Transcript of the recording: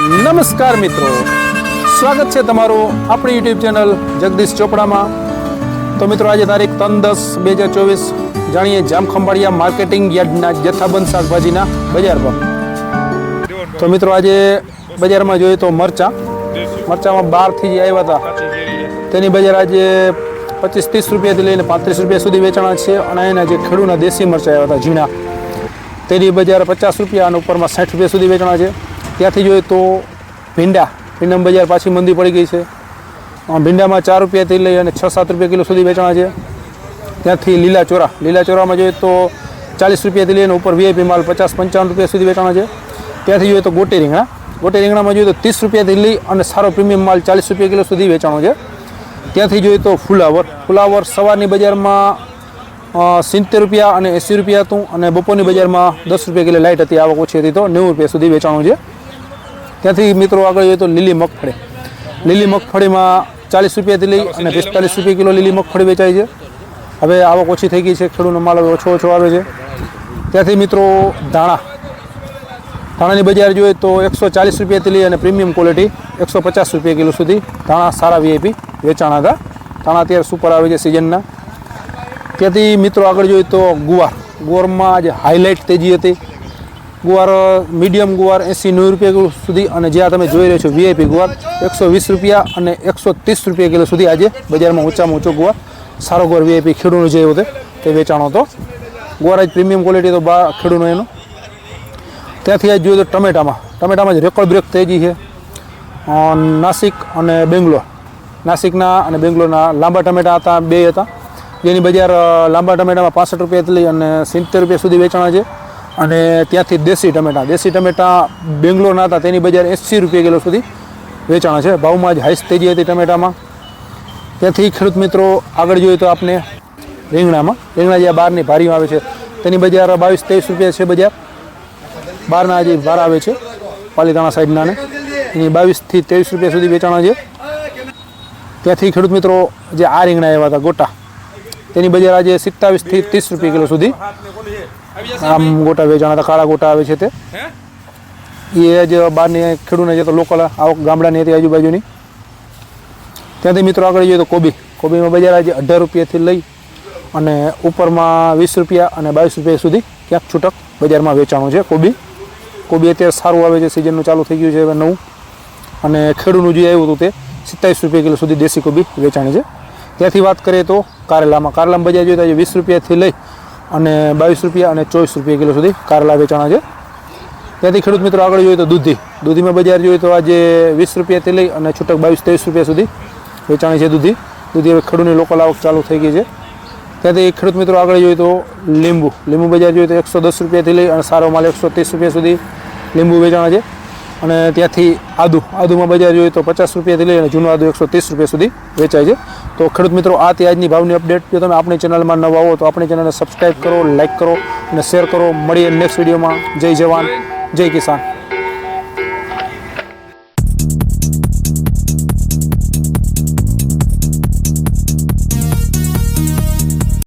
નમસ્કાર મિત્રો, સ્વાગત છે તમારું આપણી યુટ્યુબ ચેનલ જગદીશ ચોપડામાં। તો મિત્રો આજે તારીખ 3/10/2024 જાણીએ જામખંભાળિયા માર્કેટિંગ યાર્ડના જથ્થાબંધ શાકભાજીના બજાર ભાવ। તો મિત્રો આજે બજારમાં જોઈએ તો મરચામાં 12થી જે આવ્યા હતા તેની બજાર આજે 25-30 રૂપિયાથી લઈને 35 રૂપિયા સુધી વેચાણા છે। અને એના જે ખેડૂના દેશી મરચાં આવ્યા હતા ઝીણા તેની બજાર 50 રૂપિયા અને ઉપરમાં 60 રૂપિયા સુધી વેચાણા છે। ત્યાંથી જોઈએ તો ભીંડામાં બજાર પાછી મંદી પડી ગઈ છે। ભીંડામાં 4 રૂપિયાથી લઈ અને 6-7 રૂપિયા કિલો સુધી વેચાણા છે। ત્યાંથી લીલા ચોરામાં જોઈએ તો 40 રૂપિયાથી લઈને ઉપર વીઆઈપી માલ 50-55 રૂપિયા સુધી વેચાણા છે। ત્યાંથી જોઈએ તો ગોટી રીંગણામાં જોઈએ તો 30 રૂપિયાથી લઈ અને સારો પ્રીમિયમ માલ 40 રૂપિયા કિલો સુધી વેચાણો છે। ત્યાંથી જોઈએ તો ફુલાવર સવારની બજારમાં 70 રૂપિયા અને 80 રૂપિયા હતું અને બપોરની બજારમાં 10 રૂપિયા કિલો લાઇટ હતી, આવક ઓછી હતી તો 90 રૂપિયા સુધી વેચાણું છે। ત્યાંથી મિત્રો આગળ જોઈએ તો લીલી મગફળીમાં 40 રૂપિયાથી લઈ અને 45 રૂપિયા કિલો લીલી મગફળી વેચાય છે। હવે આવક ઓછી થઈ ગઈ છે, ખેડૂતનો માલ હવે ઓછો આવે છે। ત્યાંથી મિત્રો ધાણાની બજાર જોઈએ તો 140 રૂપિયાથી લઈ અને પ્રીમિયમ ક્વોલિટી 150 રૂપિયા કિલો સુધી ધાણા સારા વીઆઈપી વેચાણા હતા। ધાણા અત્યારે સુપર આવે છે સિઝનના। ત્યાંથી મિત્રો આગળ જોઈએ તો ગુવારમાં આજે હાઇલાઇટ તેજી હતી। મીડિયમ ગુવાર 80-90 રૂપિયા સુધી અને જ્યાં તમે જોઈ રહ્યો છો વીઆઈપી ગુવાર 120 રૂપિયા અને 130 રૂપિયા કિલો સુધી આજે બજારમાં ઊંચામાં ઊંચો ગુવાર સારો ગુવાર વીઆઈપી ખેડૂતનો જે હતો તે વેચાણો હતો। ગુવાર આજ પ્રીમિયમ ક્વોલિટી તો ખેડૂતનો એનો। ત્યાંથી આજ જોઈએ તો ટમેટામાં જ રેકોર્ડ બ્રેક તેજી છે। નાસિક અને નાસિકના અને બેંગ્લોરના લાંબા ટમેટા હતા, બે હતા, જેની બજાર લાંબા ટમેટામાં 65 રૂપિયાથી લઈ અને 70 રૂપિયા સુધી વેચાણા છે। અને ત્યાંથી દેશી ટમેટા બેંગ્લોરના હતા તેની બજાર 80 રૂપિયા કિલો સુધી વેચાણા છે। ભાવમાં જ હાઈસ તેજી હતી ટમેટામાં। ત્યાંથી ખેડૂત મિત્રો આગળ જોઈએ તો આપણે રીંગણા જે બહારની ભારીમાં આવે છે તેની બજાર 22-23 રૂપિયા છે બજાર। બહારના જે ભાર આવે છે પાલીતાણા સાઈડના ને એની 22 થી 23 રૂપિયા સુધી વેચાણા છે। ત્યાંથી ખેડૂત મિત્રો જે આ રીંગણા આવ્યા હતા ગોટા તેની બજાર આજે 27 થી 30 રૂપિયા કિલો સુધી આમ ગોટા વેચાણા હતા। કાળા ગોટા આવે છે તે એ જ બહારની ખેડૂતને જે તો લોકલ આવક ગામડાની હતી આજુબાજુની। ત્યાંથી મિત્રો આગળ જોઈએ તો કોબીમાં બજાર આજે 18 રૂપિયાથી લઈ અને ઉપરમાં 20 રૂપિયા અને 22 રૂપિયા સુધી ક્યાંક છૂટક બજારમાં વેચાણું છે। કોબી અત્યારે સારું આવે છે, સિઝનનું ચાલુ થઈ ગયું છે હવે નવું। અને ખેડૂતનું જે આવ્યું હતું તે 27 રૂપિયા કિલો સુધી દેશી કોબી વેચાણી છે। ત્યાંથી વાત કરીએ તો કારેલામાં બજાર જોઈએ તો આજે 20 રૂપિયાથી લઈ અને 22 રૂપિયા અને 24 રૂપિયા કિલો સુધી કારેલા વેચાણા છે। ત્યાંથી ખેડૂત મિત્રો આગળ જોઈએ તો દૂધીમાં બજાર જોઈએ તો આજે 20 રૂપિયાથી લઈ અને છૂટક 22-23 રૂપિયા સુધી વેચાણી છે દૂધી હવે ખેડૂતની લોકલ આવક ચાલુ થઈ ગઈ છે। ત્યાંથી ખેડૂત મિત્રો આગળ જોઈએ તો લીંબુ બજાર જોઈએ તો 110 રૂપિયાથી લઈ અને સારો માલ 130 રૂપિયા સુધી લીંબુ વેચાણા છે। અને ત્યાંથી આદુમાં બજાર જોઈએ તો 50 રૂપિયાથી લઈ અને જૂનું આદુ 130 રૂપિયા સુધી વેચાય છે। તો ખેડૂત મિત્રો આ તે આજની ભાવની અપડેટ। જો તમે આપણી ચેનલમાં નવા આવો તો આપણી ચેનલને સબસ્ક્રાઈબ કરો, લાઇક કરો અને શેર કરો। મળીએ નેક્સ્ટ વિડીયોમાં। જય જવાન, જય કિસાન।